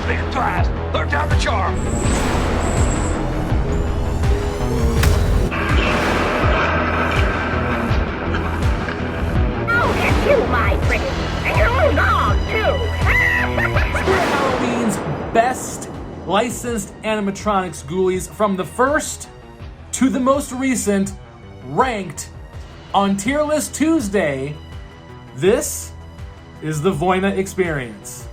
Big blast! Learn down the charm! I'll get you, my pretty. And your own dog, too. Halloween's best licensed animatronics ghoulies from the first to the most recent, ranked on Tier List Tuesday. This is the Voina Experience.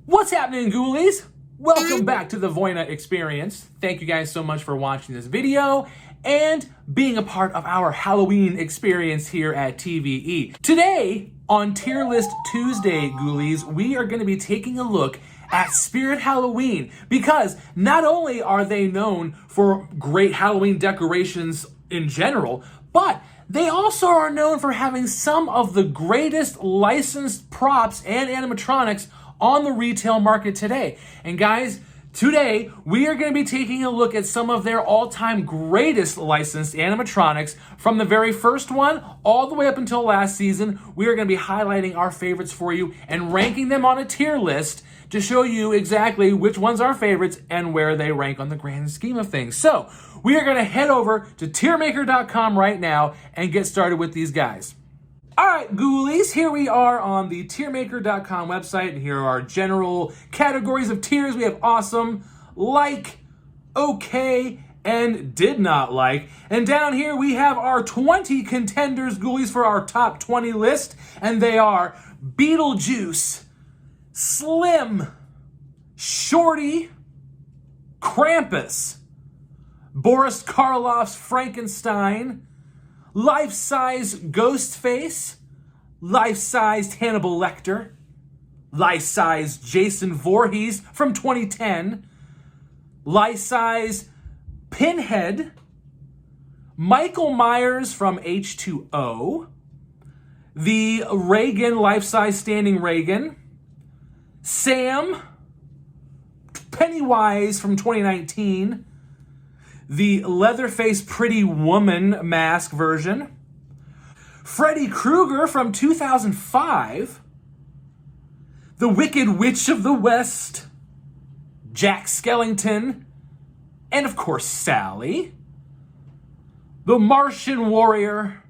What's happening, Ghoulies? Welcome back to the Voina Experience. Thank you guys so much for watching this video and being a part of our Halloween experience here at TVE. Today, on Tier List Tuesday, Ghoulies, we are going to be taking a look at Spirit Halloween, because not only are they known for great Halloween decorations in general, but they also are known for having some of the greatest licensed props and animatronics on the retail market today. And guys, today we are going to be taking a look at some of their all-time greatest licensed animatronics from the very first one all the way up until last season. We are going to be highlighting our favorites for you and ranking them on a tier list to show you exactly which ones are favorites and where they rank on the grand scheme of things. So we are going to head over to tiermaker.com right now and get started with these guys. All right, Ghoulies, here we are on the tiermaker.com website, and here are our general categories of tiers. We have awesome, like, okay, and did not like. And down here we have our 20 contenders, Ghoulies, for our top 20 list, and they are Beetlejuice, Slim, Shorty, Krampus, Boris Karloff's Frankenstein, life-size Ghostface, life-sized Hannibal Lecter, life-size Jason Voorhees from 2010, life-size Pinhead, Michael Myers from H2O, the Reagan life-size standing Reagan, Sam, Pennywise from 2019, the Leatherface Pretty Woman mask version, Freddy Krueger from 2005, the Wicked Witch of the West, Jack Skellington, and of course Sally, the Martian Warrior,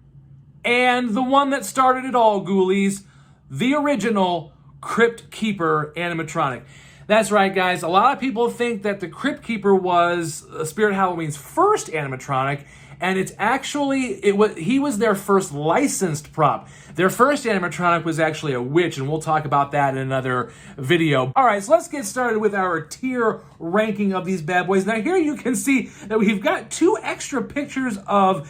and the one that started it all, Ghoulies, the original Crypt Keeper animatronic. That's right, guys. A lot of people think that the Crypt Keeper was Spirit Halloween's first animatronic, and it's actually, he was their first licensed prop. Their first animatronic was actually a witch, and we'll talk about that in another video. All right, so let's get started with our tier ranking of these bad boys. Now here you can see that we've got two extra pictures of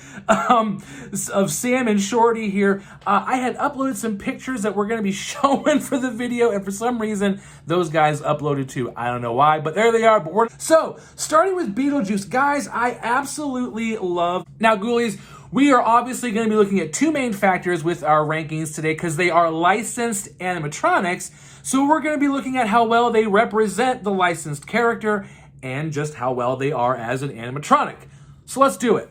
Sam and Shorty here. I had uploaded some pictures that we're going to be showing for the video, and for some reason those guys uploaded too. I don't know why, but there they are. So starting with Beetlejuice, guys, I absolutely love. Now, Ghoulies, we are obviously going to be looking at two main factors with our rankings today because they are licensed animatronics. So we're going to be looking at how well they represent the licensed character and just how well they are as an animatronic. So let's do it.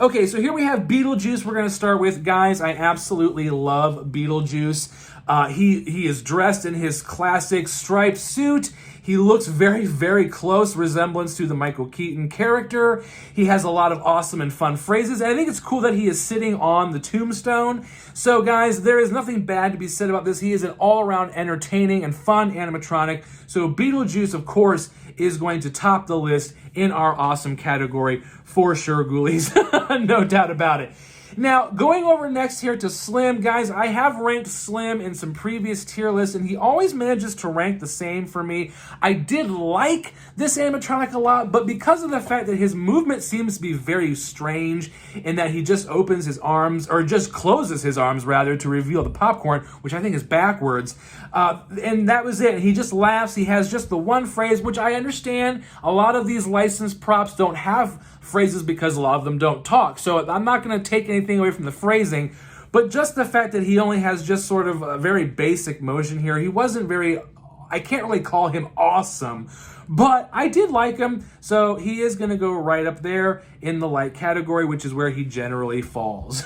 Okay, so here we have Beetlejuice we're going to start with. Guys, I absolutely love Beetlejuice. He is dressed in his classic striped suit. He looks very, very close resemblance to the Michael Keaton character. He has a lot of awesome and fun phrases, and I think it's cool that he is sitting on the tombstone. So guys, there is nothing bad to be said about this. He is an all-around entertaining and fun animatronic. So Beetlejuice, of course, is going to top the list in our awesome category for sure, Ghoulies. No doubt about it. Now, going over next here to Slim, guys, I have ranked Slim in some previous tier lists, and he always manages to rank the same for me. I did like this animatronic a lot, but because of the fact that his movement seems to be very strange, in that he just opens his arms, or just closes his arms, rather, to reveal the popcorn, which I think is backwards, and that was it. He just laughs. He has just the one phrase, which I understand. A lot of these licensed props don't have phrases because a lot of them don't talk. So I'm not going to take anything away from the phrasing, But just the fact that he only has just sort of a very basic motion here, he wasn't very, I can't really call him awesome, but I did like him, so he is going to go right up there in the light category, which is where he generally falls.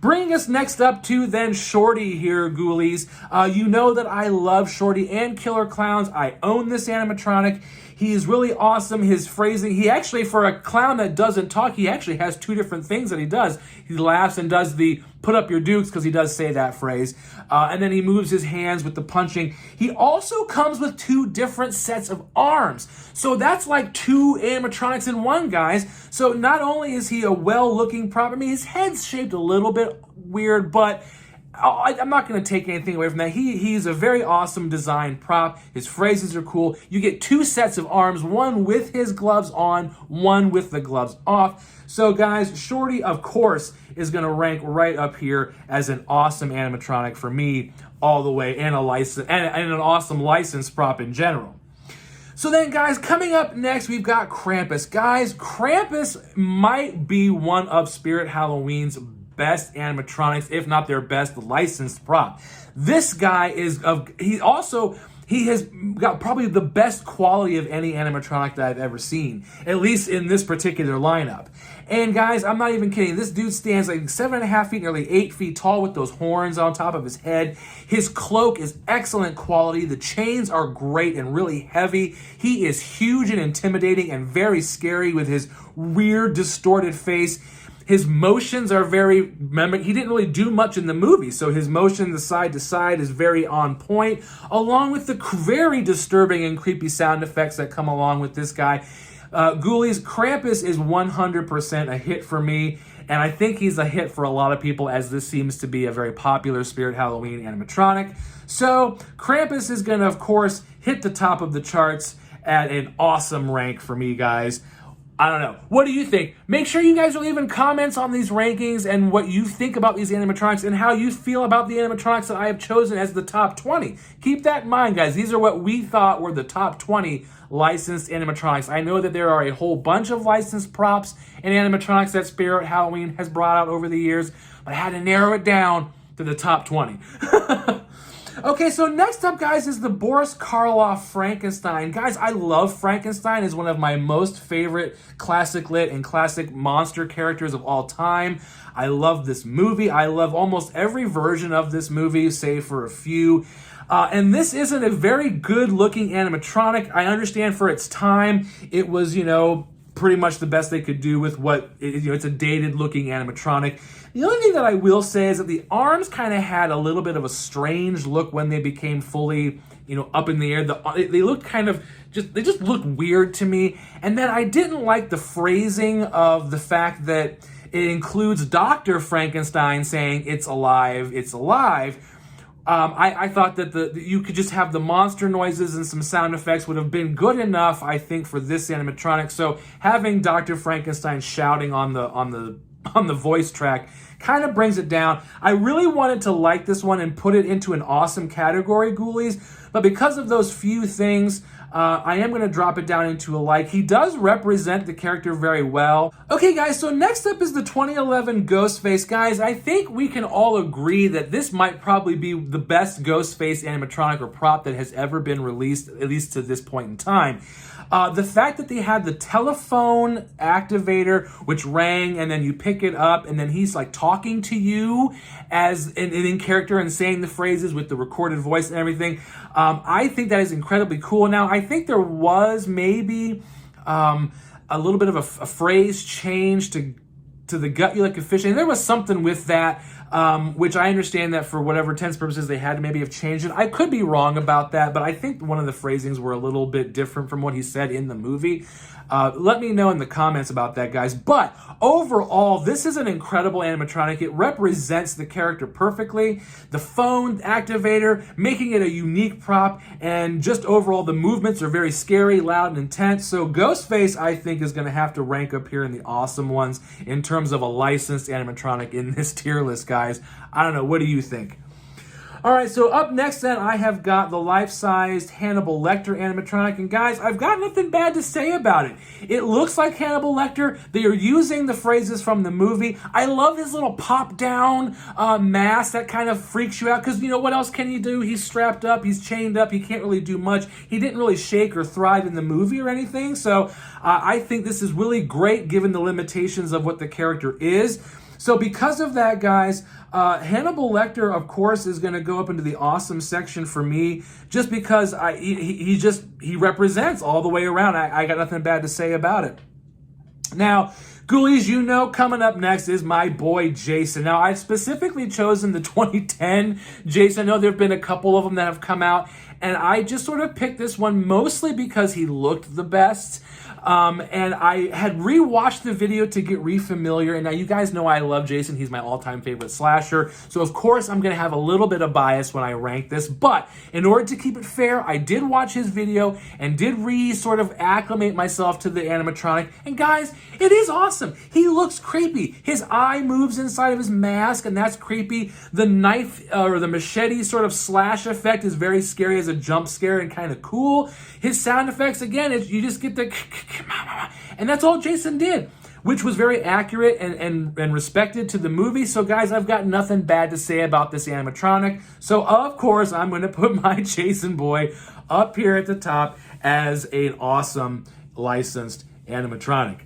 Bringing us next up to then Shorty here, Ghoulies. You know that I love Shorty and Killer Clowns. I own this animatronic. He is really awesome. His phrasing, he actually, for a clown that doesn't talk, he actually has two different things that he does. He laughs and does the put up your dukes, because he does say that phrase. And then he moves his hands with the punching. He also comes with two different sets of arms. So that's like two animatronics in one, guys. So not only is he a well-looking prop, I mean, his head's shaped a little bit weird, but I'm not going to take anything away from that. He's a very awesome design prop. His phrases are cool. You get two sets of arms, one with his gloves on, one with the gloves off. So guys, Shorty, of course, is going to rank right up here as an awesome animatronic for me all the way, and an awesome licensed prop in general. So then, guys, coming up next, we've got Krampus. Guys, Krampus might be one of Spirit Halloween's best animatronics, if not their best licensed prop. This guy he has got probably the best quality of any animatronic that I've ever seen, at least in this particular lineup. And guys, I'm not even kidding. This dude stands like 7.5 feet, nearly 8 feet tall with those horns on top of his head. His cloak is excellent quality. The chains are great and really heavy. He is huge and intimidating and very scary with his weird, distorted face. His motions are very, he didn't really do much in the movie, so his motion the side to side is very on point, along with the very disturbing and creepy sound effects that come along with this guy. Ghoulies, Krampus is 100% a hit for me, and I think he's a hit for a lot of people, as this seems to be a very popular Spirit Halloween animatronic. So Krampus is going to, of course, hit the top of the charts at an awesome rank for me, guys. I don't know. What do you think? Make sure you guys are leaving comments on these rankings and what you think about these animatronics and how you feel about the animatronics that I have chosen as the top 20. Keep that in mind, guys. These are what we thought were the top 20 licensed animatronics. I know that there are a whole bunch of licensed props and animatronics that Spirit Halloween has brought out over the years, but I had to narrow it down to the top 20. Okay, so next up, guys, is the Boris Karloff Frankenstein. Guys, I love Frankenstein. It's one of my most favorite classic lit and classic monster characters of all time. I love this movie. I love almost every version of this movie, save for a few. And this isn't a very good-looking animatronic. I understand for its time, it was, pretty much the best they could do with what, it's a dated-looking animatronic. The only thing that I will say is that the arms kind of had a little bit of a strange look when they became fully, up in the air. They looked they just looked weird to me. And then I didn't like the phrasing of the fact that it includes Dr. Frankenstein saying, "It's alive, it's alive." I thought that you could just have the monster noises and some sound effects would have been good enough, I think, for this animatronic. So having Dr. Frankenstein shouting on the voice track kind of brings it down. I really wanted to like this one and put it into an awesome category, Ghoulies, but because of those few things, I am going to drop it down into a like. He does represent the character very well. Okay, guys, so next up is the 2011 Ghostface. Guys, I think we can all agree that this might probably be the best Ghostface animatronic or prop that has ever been released, at least to this point in time. The fact that they had the telephone activator, which rang, and then you pick it up, and then he's like talking to you as in character and saying the phrases with the recorded voice and everything. I think that is incredibly cool. Now, I think there was maybe a little bit of a phrase change to the gut you like a fish, and there was something with that, which I understand that for whatever intents purposes they had to maybe have changed it. I could be wrong about that, but I think one of the phrasings were a little bit different from what he said in the movie. Let me know in the comments about that, guys. But overall, this is an incredible animatronic. It represents the character perfectly. The phone activator, making it a unique prop, and just overall, the movements are very scary, loud, and intense. So Ghostface, I think, is going to have to rank up here in the awesome ones in terms of a licensed animatronic in this tier list, guys. I don't know. What do you think? All right, so up next then, I have got the life-sized Hannibal Lecter animatronic. And guys, I've got nothing bad to say about it. It looks like Hannibal Lecter. They are using the phrases from the movie. I love his little pop-down mask that kind of freaks you out. Because, you know, what else can he do? He's strapped up. He's chained up. He can't really do much. He didn't really shake or thrive in the movie or anything. So I think this is really great given the limitations of what the character is. So because of that, guys, Hannibal Lecter, of course, is going to go up into the awesome section for me, just because he represents all the way around. I got nothing bad to say about it. Now, Ghoulies, you know, coming up next is my boy Jason. Now, I've specifically chosen the 2010 Jason. I know there have been a couple of them that have come out, and I just sort of picked this one mostly because he looked the best. And I had rewatched the video to get re-familiar, and now you guys know I love Jason. He's my all-time favorite slasher, so of course I'm going to have a little bit of bias when I rank this, but in order to keep it fair, I did watch his video and did sort of acclimate myself to the animatronic, and guys, it is awesome. He looks creepy. His eye moves inside of his mask, and that's creepy. The knife or the machete sort of slash effect is very scary as a jump scare and kind of cool. His sound effects, again, you just get the and that's all Jason did, which was very accurate and respected to the movie. So guys, I've got nothing bad to say about this animatronic. So of course, I'm going to put my Jason boy up here at the top as an awesome licensed animatronic.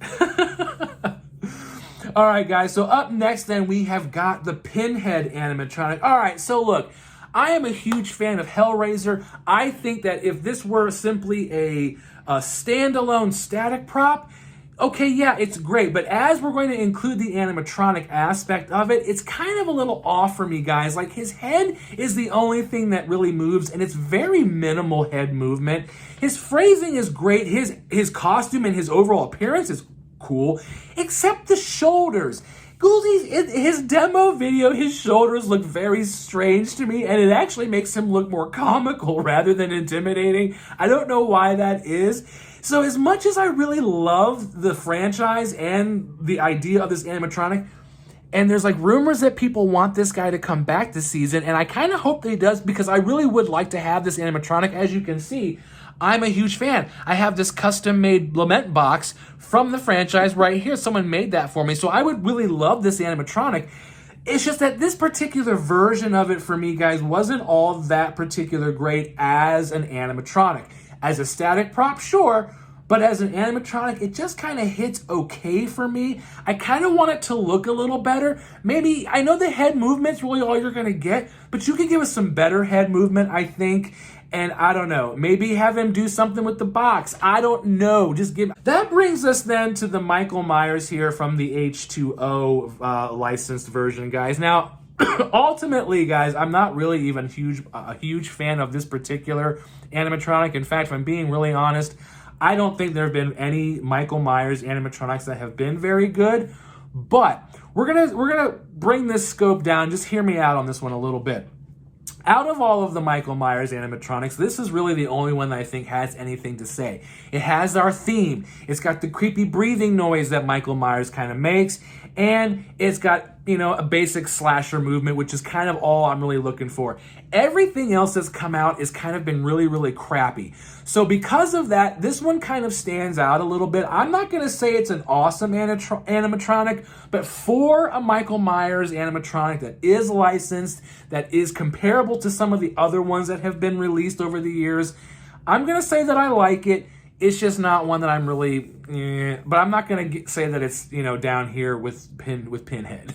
All right, guys, so up next then we have got the Pinhead animatronic. All right, so look, I am a huge fan of Hellraiser. I think that if this were simply a standalone static prop, okay, yeah, it's great. But as we're going to include the animatronic aspect of it, it's kind of a little off for me, guys. Like, his head is the only thing that really moves, and it's very minimal head movement. His phrasing is great. His costume and his overall appearance is cool, except the shoulders. Ghoulies, in his demo video, his shoulders look very strange to me, and it actually makes him look more comical rather than intimidating. I don't know why that is. So as much as I really love the franchise and the idea of this animatronic, and there's like rumors that people want this guy to come back this season, and I kind of hope that he does, because I really would like to have this animatronic. As you can see, I'm a huge fan. I have this custom-made lament box from the franchise right here. Someone made that for me, so I would really love this animatronic. It's just that this particular version of it for me, guys, wasn't all that particular great as an animatronic. As a static prop, sure, but as an animatronic, it just kind of hits okay for me. I kind of want it to look a little better. Maybe, I know the head movement's really all you're going to get, but you could give us some better head movement, I think. And I don't know, maybe have him do something with the box. I don't know. Just give. That brings us then to the Michael Myers here from the H2O licensed version, guys. Now, ultimately, guys, I'm not really even a huge fan of this particular animatronic. In fact, if I'm being really honest, I don't think there have been any Michael Myers animatronics that have been very good. But we're gonna bring this scope down. Just hear me out on this one a little bit. Out of all of the Michael Myers animatronics, this is really the only one that I think has anything to say. It has our theme. It's got the creepy breathing noise that Michael Myers kind of makes. And it's got, you know, a basic slasher movement, which is kind of all I'm really looking for. Everything else that's come out has kind of been really, really crappy. So because of that, this one kind of stands out a little bit. I'm not going to say it's an awesome animatronic, but for a Michael Myers animatronic that is licensed, that is comparable to some of the other ones that have been released over the years, I'm going to say that I like it. It's just not one that I'm really, but I'm not going to say that it's, you know, down here with Pinhead.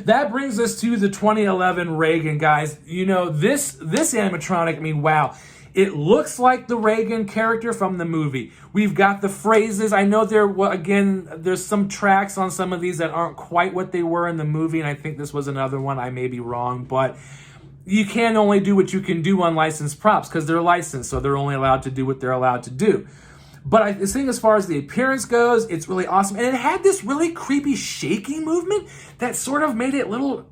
That brings us to the 2011 Reagan, guys. You know, this animatronic, I mean, wow. It looks like the Reagan character from the movie. We've got the phrases. I know there's some tracks on some of these that aren't quite what they were in the movie, and I think this was another one. I may be wrong, but you can only do what you can do on licensed props because they're licensed, so they're only allowed to do what they're allowed to do. But I think as far as the appearance goes, it's really awesome. And it had this really creepy shaking movement that sort of made it a little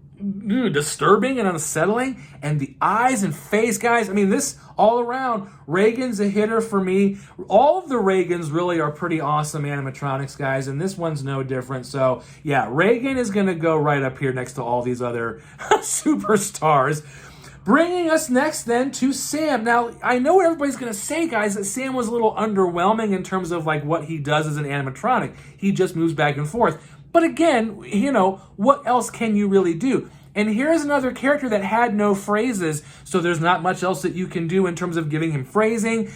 disturbing and unsettling. And the eyes and face, guys, I mean, this all around, Reagan's a hitter for me. All of the Reagans really are pretty awesome animatronics, guys, and this one's no different. So yeah, Reagan is going to go right up here next to all these other superstars. Bringing us next then to Sam. Now, I know what everybody's going to say, guys, that Sam was a little underwhelming in terms of like what he does as an animatronic. He just moves back and forth. But again, you know, what else can you really do? And here's another character that had no phrases, so there's not much else that you can do in terms of giving him phrasing.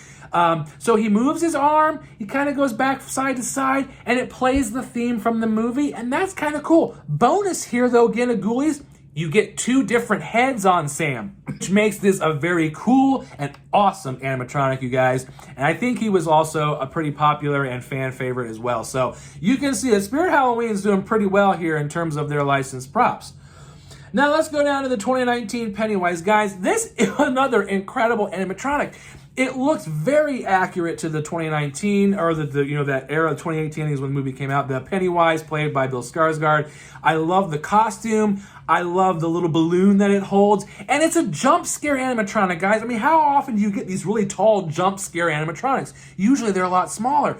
So he moves his arm, he kind of goes back side to side, and it plays the theme from the movie, and that's kind of cool. Bonus here, though, again, at Ghoulies, you get 2 different heads on Sam, which makes this a very cool and awesome animatronic, you guys. And I think he was also a pretty popular and fan favorite as well. So you can see that Spirit Halloween is doing pretty well here in terms of their licensed props. Now let's go down to the 2019 Pennywise, guys. This is another incredible animatronic. It looks very accurate to the 2019, or that era of 2018 is when the movie came out. The Pennywise played by Bill Skarsgård. I love the costume. I love the little balloon that it holds. And it's a jump scare animatronic, guys. I mean, how often do you get these really tall jump scare animatronics? Usually they're a lot smaller.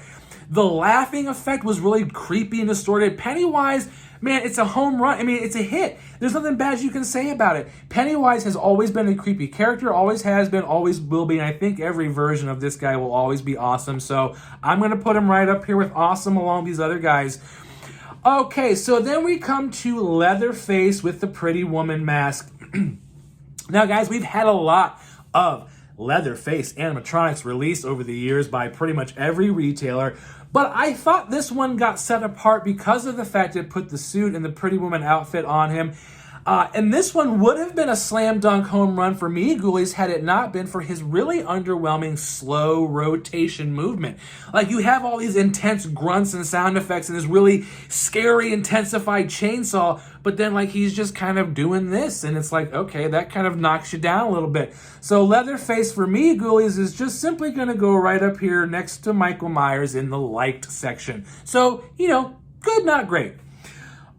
The laughing effect was really creepy and distorted. Pennywise, man, it's a home run. I mean, it's a hit. There's nothing bad you can say about it. Pennywise has always been a creepy character, always has been, always will be, and I think every version of this guy will always be awesome. So I'm going to put him right up here with awesome along these other guys. Okay, so then we come to Leatherface with the Pretty Woman mask. Now, guys, we've had a lot of Leatherface animatronics released over the years by pretty much every retailer, but I thought this one got set apart because of the fact it put the suit and the Pretty Woman outfit on him. And this one would have been a slam dunk home run for me, Ghoulies, had it not been for his really underwhelming slow rotation movement. Like, you have all these intense grunts and sound effects and this really scary intensified chainsaw, but then like he's just kind of doing this, and it's like, okay, that kind of knocks you down a little bit. So Leatherface for me, Ghoulies, is just simply going to go right up here next to Michael Myers in the liked section. So, you know, good, not great.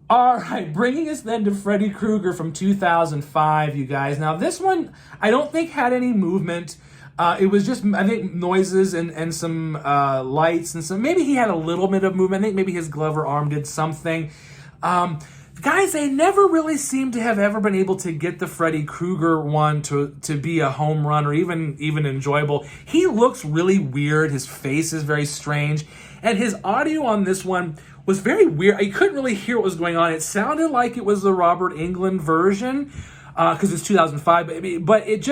All right, bringing us then to Freddy Krueger from 2005, you guys. Now, this one, I don't think had any movement. It was just, I think, noises and some lights and some, maybe he had a little bit of movement. I think maybe his glove or arm did something. Guys, they never really seem to have ever been able to get the Freddy Krueger one to be a home run or even enjoyable. He looks really weird. His face is very strange. And his audio on this one was very weird. I couldn't really hear what was going on. It sounded like it was the Robert Englund version because it's 2005, but it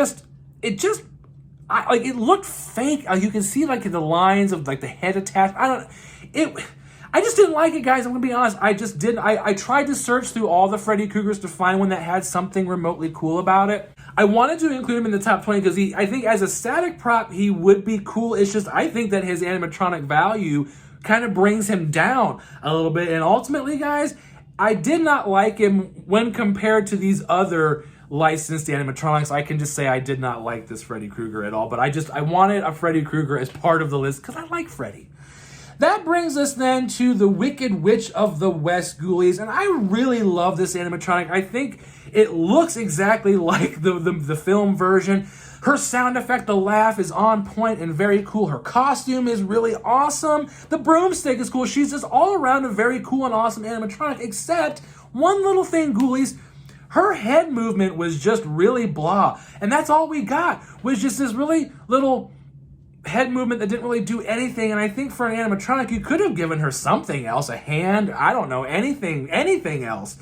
looked fake. You can see like the lines of like the head attached. I just didn't like it, guys. I'm gonna be honest. I just didn't. I tried to search through all the Freddy Kruegers to find one that had something remotely cool about it. I wanted to include him in the top 20 because I think as a static prop, he would be cool. It's just, I think that his animatronic value kind of brings him down a little bit. And ultimately, guys, I did not like him when compared to these other licensed animatronics. I can just say I did not like this Freddy Krueger at all. But I wanted a Freddy Krueger as part of the list because I like Freddy. That brings us then to the Wicked Witch of the West, Ghoulies, and I really love this animatronic. I think it looks exactly like the film version. Her sound effect, the laugh, is on point and very cool. Her costume is really awesome. The broomstick is cool. She's just all around a very cool and awesome animatronic, except one little thing, Ghoulies. Her head movement was just really blah, and that's all we got, was just this really little head movement that didn't really do anything. And I think for an animatronic, you could have given her something else, a hand, I don't know, anything else.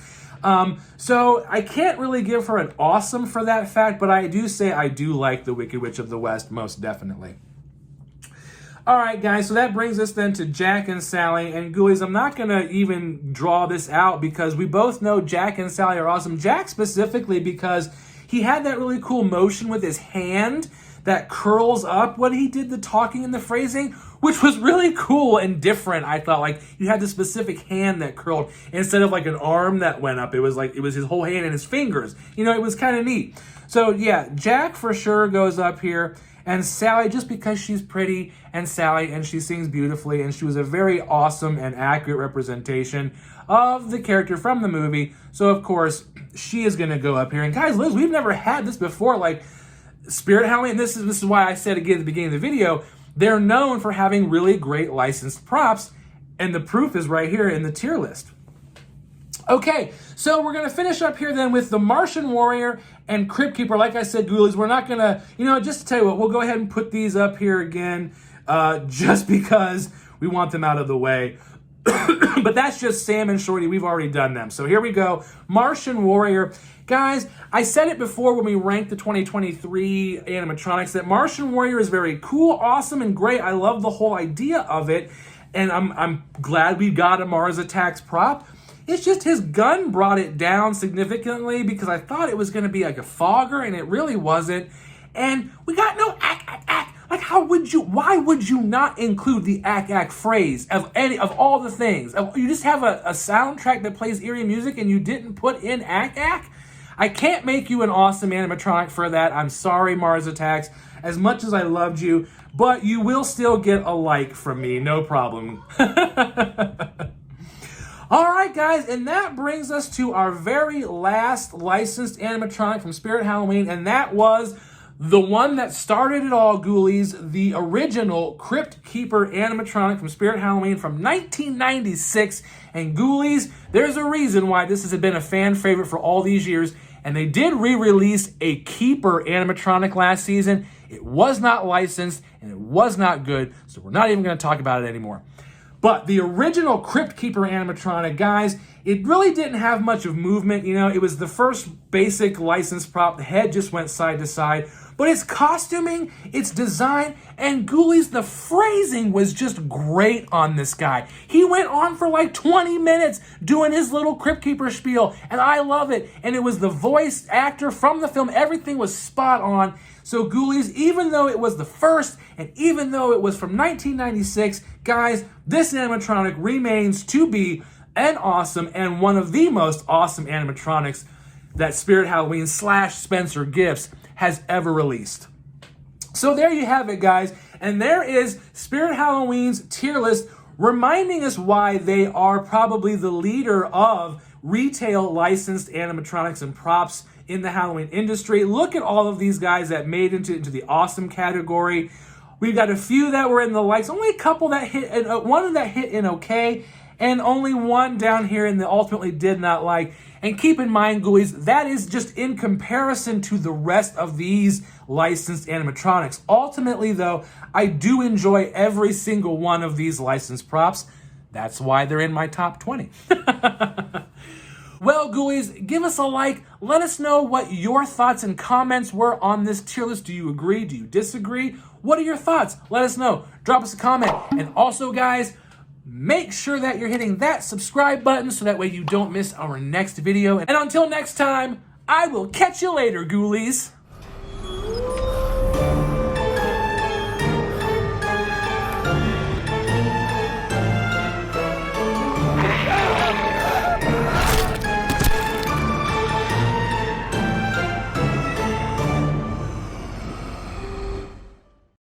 So I can't really give her an awesome for that fact, but I do say I do like the Wicked Witch of the West, most definitely. All right, guys, so that brings us then to Jack and Sally. And Ghoulies, I'm not going to even draw this out because we both know Jack and Sally are awesome. Jack specifically because he had that really cool motion with his hand that curls up when he did the talking and the phrasing, which was really cool and different. I thought, like, you had the specific hand that curled instead of like an arm that went up. It was his whole hand and his fingers. You know, it was kind of neat. So yeah, Jack for sure goes up here, and Sally just because she's pretty and Sally and she sings beautifully and she was a very awesome and accurate representation of the character from the movie. So, of course, she is going to go up here. And guys, Liz, we've never had this before. Like, Spirit Halloween, this is why I said again at the beginning of the video, they're known for having really great licensed props. And the proof is right here in the tier list. Okay, so we're going to finish up here then with the Martian Warrior and Crypt Keeper. Like I said, Ghoulies, we're not going to, just to tell you what, we'll go ahead and put these up here again just because we want them out of the way. But that's just Sam and Shorty. We've already done them. So here we go. Martian Warrior. Guys, I said it before when we ranked the 2023 animatronics that Martian Warrior is very cool, awesome, and great. I love the whole idea of it. And I'm glad we got a Mars Attacks prop. It's just his gun brought it down significantly because I thought it was going to be like a fogger, and it really wasn't. And we got no ack. Like, why would you not include the ack phrase of all the things? You just have a soundtrack that plays eerie music and you didn't put in ack? I can't make you an awesome animatronic for that. I'm sorry, Mars Attacks, as much as I loved you, but you will still get a like from me, no problem. All right, guys, and that brings us to our very last licensed animatronic from Spirit Halloween, and that was the one that started it all, Ghoulies, the original Crypt Keeper animatronic from Spirit Halloween from 1996. And Ghoulies, there's a reason why this has been a fan favorite for all these years, and they did re-release a Keeper animatronic last season. It was not licensed, and it was not good, so we're not even going to talk about it anymore. But the original Crypt Keeper animatronic, guys, it really didn't have much of movement. It was the first basic licensed prop. The head just went side to side. But its costuming, its design, and Ghoulies, the phrasing was just great on this guy. He went on for like 20 minutes doing his little Crypt Keeper spiel, and I love it. And it was the voice actor from the film. Everything was spot on. So Ghoulies, even though it was the first, and even though it was from 1996, guys, this animatronic remains to be an awesome and one of the most awesome animatronics that Spirit Halloween / Spencer Gifts has ever released. So there you have it, guys. And there is Spirit Halloween's tier list, reminding us why they are probably the leader of retail licensed animatronics and props in the Halloween industry. Look at all of these guys that made into the awesome category. We've got a few that were in the likes, only a couple that hit, one that hit in okay, and only one down here in the ultimately did not like. And keep in mind, Ghoulies, that is just in comparison to the rest of these licensed animatronics. Ultimately, though, I do enjoy every single one of these licensed props. That's why they're in my top 20. Well, Ghoulies, give us a like. Let us know what your thoughts and comments were on this tier list. Do you agree? Do you disagree? What are your thoughts? Let us know. Drop us a comment. And also, guys, make sure that you're hitting that subscribe button so that way you don't miss our next video. And until next time, I will catch you later, Ghoulies.